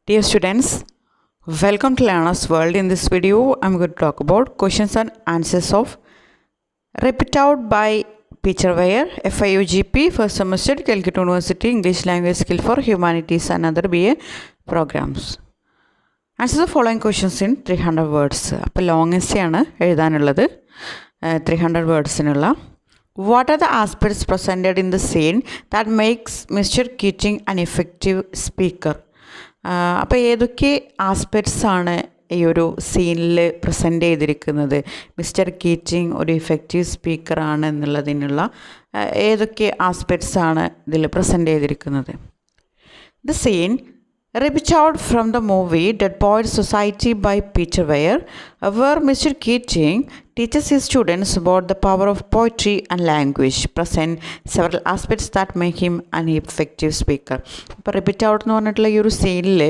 Dear students, welcome to Learner's World. In this video, I'm going to talk about questions and answers of Repeat Out by Peter Weir, FIUGP, first semester, Calcutta University, English Language Skill for Humanities and other BA programs. Answer the following questions in 300 words. അപ്പോൾ long essay ആണ് എഴുതാനുള്ളത് 300 വേർഡ്സിനുള്ള. What are the aspects presented in the scene that makes Mr. Keating an effective speaker? അപ്പോൾ ഏതൊക്കെ aspects ആണ് ഈ ഒരു സീനിൽ present ചെയ്തിരിക്കുന്നത് mister Keating ഒരു ഇഫക്റ്റീവ് സ്പീക്കറാണ് എന്നുള്ളതിനുള്ള ഏതൊക്കെ ആസ്പെക്ട്സ് ആണ് ഇതിൽ പ്രസൻറ്റ് ചെയ്തിരിക്കുന്നത്? The scene ripped out from the movie Dead Poets Society by Peter Weir, where Mr. Keating teaches his students about the power of poetry and language, present several aspects that make him an effective speaker. ഇപ്പോൾ repeat out എന്ന് പറഞ്ഞിട്ടുള്ള ഈ ഒരു സീനിൽ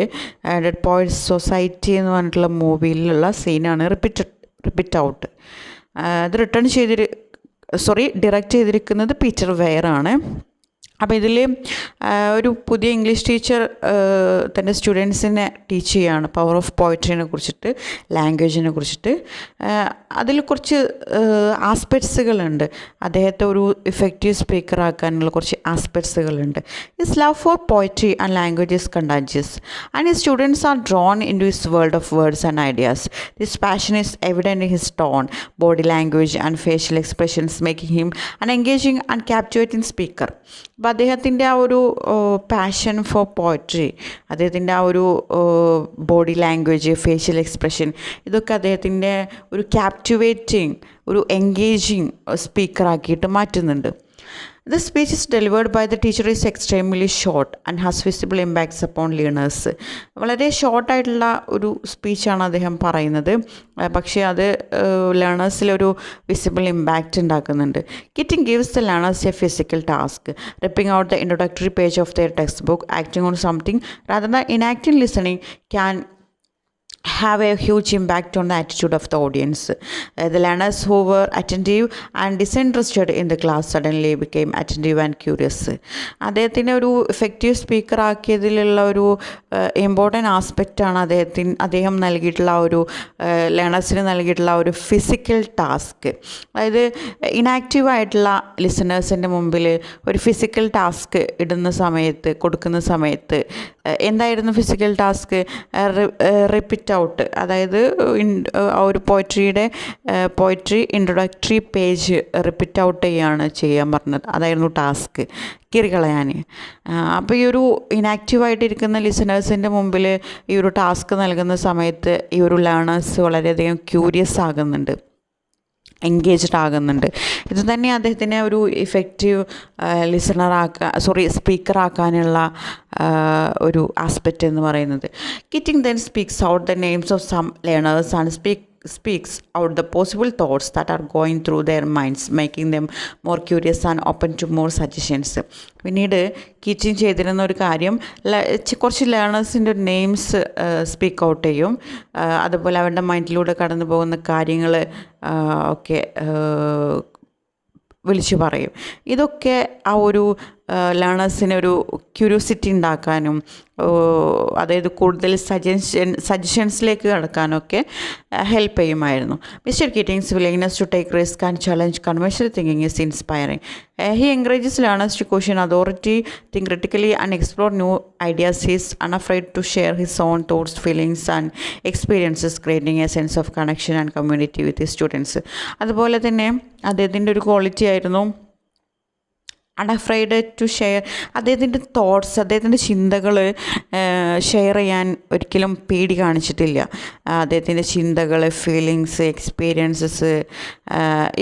dead poets society എന്ന് പറഞ്ഞിട്ടുള്ള മൂവിയിലുള്ള സീനാണ് repeat out. അത് ഡയറക്റ്റ് ചെയ്തിരിക്കുന്നത് പീറ്റർ വെയർ ആണ്. അപ്പോൾ ഇതിൽ ഒരു പുതിയ ഇംഗ്ലീഷ് ടീച്ചർ തൻ്റെ സ്റ്റുഡൻസിനെ ടീച്ച് ചെയ്യുകയാണ് പവർ ഓഫ് പോയട്രീനെ കുറിച്ചിട്ട്, ലാംഗ്വേജിനെ കുറിച്ചിട്ട്. അതിൽ കുറച്ച് ആസ്പെക്ട്സുകളുണ്ട്, അദ്ദേഹത്തെ ഒരു ഇഫക്റ്റീവ് സ്പീക്കർ ആക്കാനുള്ള കുറച്ച് ആസ്പെക്ട്സുകളുണ്ട്. His love for poetry and language is contagious and his students are drawn into his world of words and ideas. This passion is evident in his tone, body language and facial expressions making him an engaging and captivating speaker. അപ്പോൾ അദ്ദേഹത്തിൻ്റെ ആ ഒരു passion for poetry, അദ്ദേഹത്തിൻ്റെ ആ ഒരു body language, facial expression, ഇതൊക്കെ അദ്ദേഹത്തിൻ്റെ ഒരു ക്യാപ്റ്റിവേറ്റിംഗ്, ഒരു എൻഗേജിങ് സ്പീക്കറാക്കിയിട്ട് മാറ്റുന്നുണ്ട്. The speech is delivered by the teacher is extremely short and has visible impacts upon learners. വളരെ ഷോർട്ടായിട്ടുള്ള ഒരു സ്പീച്ചാണ് അദ്ദേഹം പറയുന്നത്, പക്ഷേ അത് ലേണേഴ്സിലൊരു വിസിബിൾ ഇമ്പാക്റ്റ് ഉണ്ടാക്കുന്നുണ്ട്. Keating gives the learners a physical task, ripping out the introductory page of their textbook, acting on something rather than inactive listening can have a huge impact on the attitude of the audience. The learners who were attentive and disinterested in the class suddenly became attentive and curious. അദ്ദേഹത്തിനെ ഒരു effective speaker ആക്കിയതിലുള്ള ഒരു important ആസ്പെക്റ്റാണ് അദ്ദേഹം നൽകിയിട്ടുള്ള ഒരു ലേണേഴ്സിന് നൽകിയിട്ടുള്ള ഒരു physical task. അതായത് inactive ആയിട്ടുള്ള ലിസണേഴ്സിൻ്റെ മുമ്പിൽ ഒരു ഫിസിക്കൽ ടാസ്ക് കൊടുക്കുന്ന സമയത്ത് എന്തായിരുന്നു ഫിസിക്കൽ ടാസ്ക്? റിപ്പീറ്റ് ഔട്ട്, അതായത് ആ ഒരു poetry introductory page repeat out ചെയ്യാൻ പറഞ്ഞത്. അതായിരുന്നു ടാസ്ക്, കീറിക്കളയാൻ. അപ്പോൾ ഈ ഒരു ഇനാക്റ്റീവായിട്ടിരിക്കുന്ന ലിസണേഴ്സിൻ്റെ മുമ്പിൽ ഈ ഒരു ടാസ്ക് നൽകുന്ന സമയത്ത് ഈ ഒരു ലേണേഴ്സ് വളരെയധികം ക്യൂരിയസ് ആകുന്നുണ്ട്, എൻഗേജ്ഡ് ആകുന്നുണ്ട്. ഇത് തന്നെ അദ്ദേഹത്തിനെ ഒരു ഇഫക്റ്റീവ് സ്പീക്കറാക്കാനുള്ള ഒരു ആസ്പെക്റ്റ് എന്ന് പറയുന്നത്. Keating then speaks out the names of some learners and speaks out the possible thoughts that are going through their minds, making them more curious and open to more suggestions. പിന്നീട് Keating ചെയ്തിരുന്ന ഒരു കാര്യം, കുറച്ച് ലേണേഴ്സിൻ്റെ names speak out ചെയ്യും, അതുപോലെ അവരുടെ മൈൻഡിലൂടെ കടന്നു പോകുന്ന കാര്യങ്ങൾ ഒക്കെ വിളിച്ചു പറയും. ഇതൊക്കെ ആ ഒരു ലേണേഴ്സിനൊരു ക്യൂരിയോസിറ്റി ഉണ്ടാക്കാനും, അതായത് കൂടുതൽ സജഷൻസിലേക്ക് കടക്കാനൊക്കെ ഹെൽപ്പ് ചെയ്യുമായിരുന്നു. Mr Keating's willingness to take risk and challenge conventional thinking is inspiring. He encourages learners to question authority, think critically and explore new ideas. He is unafraid to share his own thoughts, feelings and experiences, creating a sense of connection and community with his students. അതുപോലെ തന്നെ അദ്ദേഹത്തിൻ്റെ ഒരു quality ആയിരുന്നു അൺഅഫ്രൈഡ് to share. അദ്ദേഹത്തിൻ്റെ thoughts, അദ്ദേഹത്തിൻ്റെ ചിന്തകൾ share ചെയ്യാൻ ഒരിക്കലും പേടി കാണിച്ചിട്ടില്ല. അദ്ദേഹത്തിൻ്റെ ചിന്തകൾ, ഫീലിങ്സ്, എക്സ്പീരിയൻസസ്,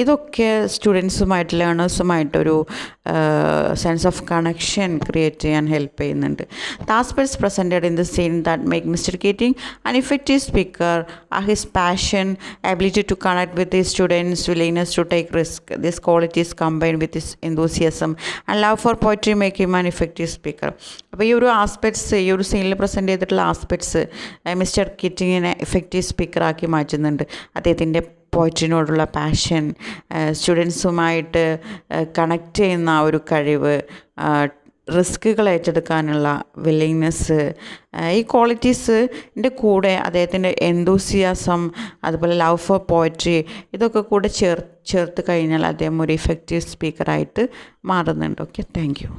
ഇതൊക്കെ സ്റ്റുഡൻസുമായിട്ട്, ലേണേഴ്സുമായിട്ടൊരു സെൻസ് ഓഫ് കണക്ഷൻ ക്രിയേറ്റ് ചെയ്യാൻ ഹെൽപ്പ് ചെയ്യുന്നുണ്ട്. The aspects presented in the scene that make Mr. Keating an effective speaker are his passion, ability to connect with his students, willingness to take risk. These qualities combined with his enthusiasm and love for poetry make him an effective speaker. അപ്പോൾ ഈ ഒരു aspects, ഈ ഒരു സീനിൽ present ചെയ്തിട്ടുള്ള aspects mister കീറ്റിങ്ങിനെ effective സ്പീക്കറാക്കി മാറ്റുന്നുണ്ട്. അദ്ദേഹത്തിൻ്റെ പോയട്രിനോടുള്ള passion, സ്റ്റുഡൻസുമായിട്ട് connect ചെയ്യുന്ന ഒരു കഴിവ്, റിസ്കുകൾ ഏറ്റെടുക്കാനുള്ള വില്ലിങ്നെസ്, ഈ ക്വാളിറ്റീസിൻ്റെ കൂടെ അദ്ദേഹത്തിൻ്റെ എന്തൂസിയാസം, അതുപോലെ ലവ് ഫോർ പോയട്രി, ഇതൊക്കെ കൂടെ ചേർത്ത് കഴിഞ്ഞാൽ അദ്ദേഹം ഒരു ഇഫക്റ്റീവ് സ്പീക്കറായിട്ട് മാറുന്നുണ്ട്. Okay, thank you.